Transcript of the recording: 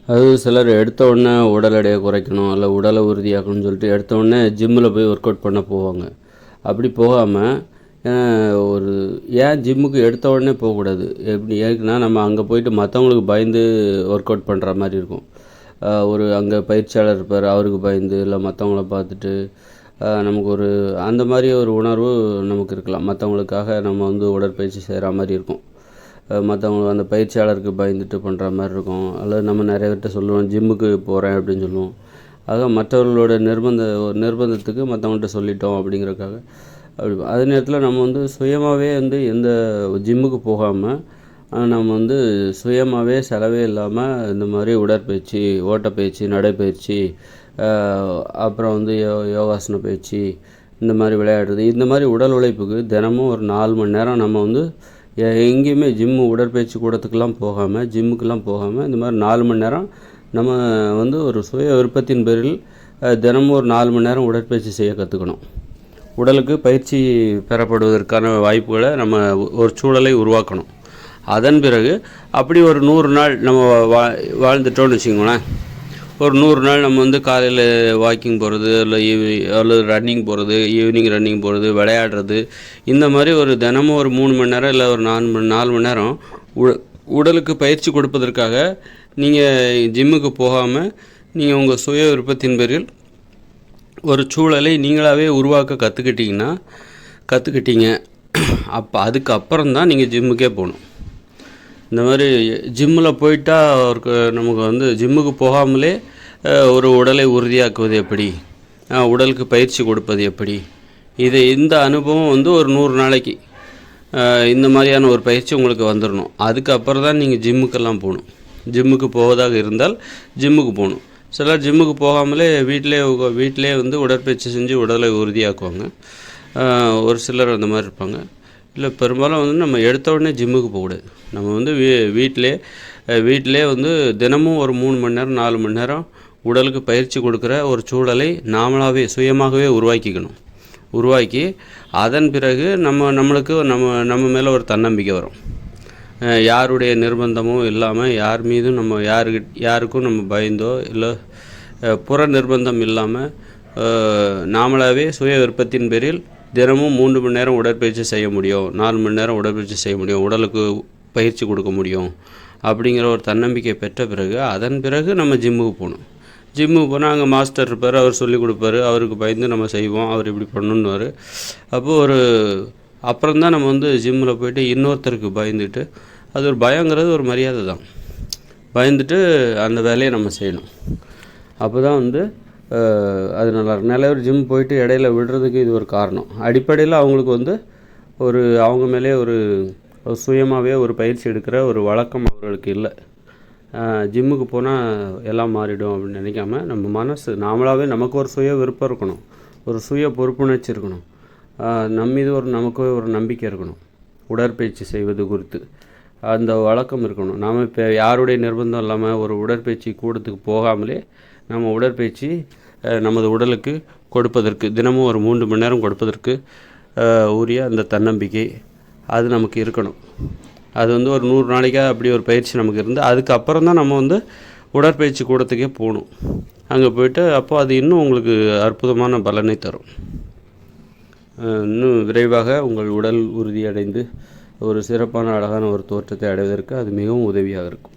அது சிலர் எடுத்த உடனே உடல் எடையை குறைக்கணும், இல்லை உடலை உறுதியாக்கணும்னு சொல்லிட்டு எடுத்த உடனே ஜிம்மில் போய் ஒர்க் அவுட் பண்ண போவாங்க. அப்படி போகாமல் ஒரு ஏன் ஜிம்முக்கு எடுத்த உடனே போகக்கூடாது? எப்படி ஏன்னா நம்ம அங்கே போயிட்டு மற்றவங்களுக்கு பயந்து ஒர்க் அவுட் பண்ணுற மாதிரி இருக்கும். ஒரு அங்கே பயிற்சியாளர் இருப்பார், அவருக்கு பயந்து, இல்லை மற்றவங்கள பார்த்துட்டு நமக்கு ஒரு அந்த மாதிரி ஒரு உணர்வு நமக்கு இருக்கலாம். மற்றவங்களுக்காக நம்ம வந்து உடற்பயிற்சி செய்கிற மாதிரி இருக்கும். மற்றவங்க அந்த பயிற்சியாளருக்கு பயந்துட்டு பண்ணுற மாதிரி இருக்கும். அல்லது நம்ம நிறைய பேர்கிட்ட சொல்லுவோம், ஜிம்முக்கு போகிறேன் அப்படின்னு சொல்லுவோம். ஆக மற்றவர்களோட நிர்பந்தத்துக்கு மற்றவங்கள்ட்ட சொல்லிட்டோம் அப்படிங்கிறதுக்காக அப்படி அதே நேரத்தில் நம்ம வந்து சுயமாகவே வந்து எந்த ஜிம்முக்கு போகாமல் நம்ம வந்து சுயமாகவே செலவே இல்லாமல் இந்த மாதிரி உடற்பயிற்சி, ஓட்டப்பயிற்சி, நடைப்பயிற்சி, அப்புறம் வந்து யோகாசன பயிற்சி, இந்த மாதிரி விளையாடுறது, இந்த மாதிரி உடல் உழைப்புக்கு தினமும் ஒரு 4 மணி நேரம் நம்ம வந்து எங்கேயுமே உடற்பயிற்சி கூடத்துக்கெல்லாம் போகாமல், ஜிம்முக்கெல்லாம் போகாமல் இந்த மாதிரி 4 மணி நேரம் நம்ம வந்து ஒரு சுய விருப்பத்தின் பேரில் தினமும் ஒரு 4 மணி நேரம் உடற்பயிற்சி செய்ய கற்றுக்கணும். உடலுக்கு பயிற்சி பெறப்படுவதற்கான வாய்ப்புகளை நம்ம ஒரு சூழலை உருவாக்கணும். அதன் பிறகு அப்படி ஒரு 100 நாள் நம்ம வாழ்ந்துட்டோன்னு வச்சுக்கோங்களேன். ஒரு 100 நாள் நம்ம வந்து காலையில் வாக்கிங் போகிறது, இல்லை அல்லது ரன்னிங் போகிறது, ஈவினிங் ரன்னிங் போகிறது, விளையாடுறது, இந்த மாதிரி ஒரு தினமும் ஒரு 3 மணி நேரம் இல்லை ஒரு 4 மணி நேரம் உடலுக்கு பயிற்சி கொடுப்பதற்காக நீங்கள் ஜிம்முக்கு போகாமல் நீங்கள் உங்கள் சுய விருப்பத்தின் பேரில் ஒரு சூழலை நீங்களாகவே உருவாக்க கற்றுக்கிட்டீங்க. அதுக்கு அப்புறம் தான் நீங்கள் ஜிம்முக்கே போகணும். இந்த மாதிரி ஜிம்மில் போயிட்டா நமக்கு வந்து ஜிம்முக்கு போகாமலே ஒரு உடலை உறுதியாக்குவது எப்படி, உடலுக்கு பயிற்சி கொடுப்பது எப்படி, இந்த அனுபவம் வந்து ஒரு 100 நாளைக்கு இந்த மாதிரியான ஒரு பயிற்சி உங்களுக்கு வந்துடணும். அதுக்கப்புறம் தான் நீங்கள் ஜிம்முக்கெல்லாம் போகணும். ஜிம்முக்கு போவதாக இருந்தால் ஜிம்முக்கு போகணும். சிலர் ஜிம்முக்கு போகாமலே வீட்டிலே வந்து உடற்பயிற்சி செஞ்சு உடலை உறுதியாக்குவாங்க. ஒரு சிலர் அந்த மாதிரி இருப்பாங்க. இல்லை, பெரும்பாலும் வந்து நம்ம எடுத்த உடனே ஜிம்முக்கு போகக்கூடாது. நம்ம வந்து வீட்டிலே வந்து தினமும் ஒரு 3 மணி நேரம் 4 மணி நேரம் உடலுக்கு பயிற்சி கொடுக்குற ஒரு சூழலை நாமளாகவே சுயமாகவே உருவாக்கி அதன் பிறகு நம்மளுக்கு நம்ம மேலே ஒரு தன்னம்பிக்கை வரும். யாருடைய நிர்பந்தமும் இல்லாமல், யார் மீதும் நம்ம யாருக்கும் நம்ம பயந்தோ இல்லை புற நிர்பந்தம் இல்லாமல் நாமளாகவே சுய விருப்பத்தின் பேரில் தினமும் 3 மணி நேரம் உடற்பயிற்சி செய்ய முடியும், 4 மணி நேரம் உடற்பயிற்சி செய்ய முடியும், உடலுக்கு பயிற்சி கொடுக்க முடியும் அப்படிங்கிற ஒரு தன்னம்பிக்கை பெற்ற பிறகு அதன் பிறகு நம்ம ஜிம்முக்கு போகணும். ஜிம்முக்கு போனால் அங்கே மாஸ்டர் இருப்பார், அவர் சொல்லிக் கொடுப்பாரு, அவருக்கு பயந்து நம்ம செய்வோம், அவர் இப்படி பண்ணணுன்னுவார். அப்போது அப்புறம்தான் நம்ம வந்து ஜிம்மில் போய்ட்டு இன்னொருத்தருக்கு பயந்துட்டு, அது ஒரு பயங்கிறது ஒரு மரியாதை தான், பயந்துட்டு அந்த வேலையை நம்ம செய்யணும். அப்போ தான் வந்து அது நல்லாயிருக்கும். நிறைய பேர் ஜிம் போயிட்டு இடையில விடுறதுக்கு இது ஒரு காரணம். அடிப்படையில் அவங்களுக்கு வந்து அவங்க மேலே ஒரு சுயமாகவே ஒரு பயிற்சி எடுக்கிற ஒரு வழக்கம் அவர்களுக்கு இல்லை. ஜிம்முக்கு போனால் எல்லாம் மாறிடும் அப்படின்னு நினைக்காம, நம்ம மனசு நாமளாகவே நமக்கு ஒரு சுய விருப்பம் இருக்கணும், ஒரு சுய பொறுப்புணர்ச்சி இருக்கணும், நம்மீது நமக்கு ஒரு நம்பிக்கை இருக்கணும். உடற்பயிற்சி செய்வது குறித்து அந்த வழக்கம் இருக்கணும். நாம் இப்போ யாருடைய நிர்பந்தம் இல்லாமல் ஒரு உடற்பயிற்சி கூடத்துக்கு போகாமலே நம்ம உடற்பயிற்சி நமது உடலுக்கு கொடுப்பதற்கு தினமும் ஒரு 3 மணி நேரம் கொடுப்பதற்கு உரிய அந்த தன்னம்பிக்கை அது நமக்கு இருக்கணும். அது வந்து ஒரு 100 நாளைக்காக அப்படி ஒரு பயிற்சி நமக்கு இருந்து அதுக்கப்புறம் தான் நம்ம வந்து உடற்பயிற்சி கூடத்துக்கே போகணும். அங்கே போய்ட்டு அப்போ அது இன்னும் உங்களுக்கு அற்புதமான பலனை தரும். இன்னும் விரைவாக உங்கள் உடல் உறுதியடைந்து ஒரு சிறப்பான அழகான ஒரு தோற்றத்தை அடைவதற்கு அது மிகவும் உதவியாக இருக்கும்.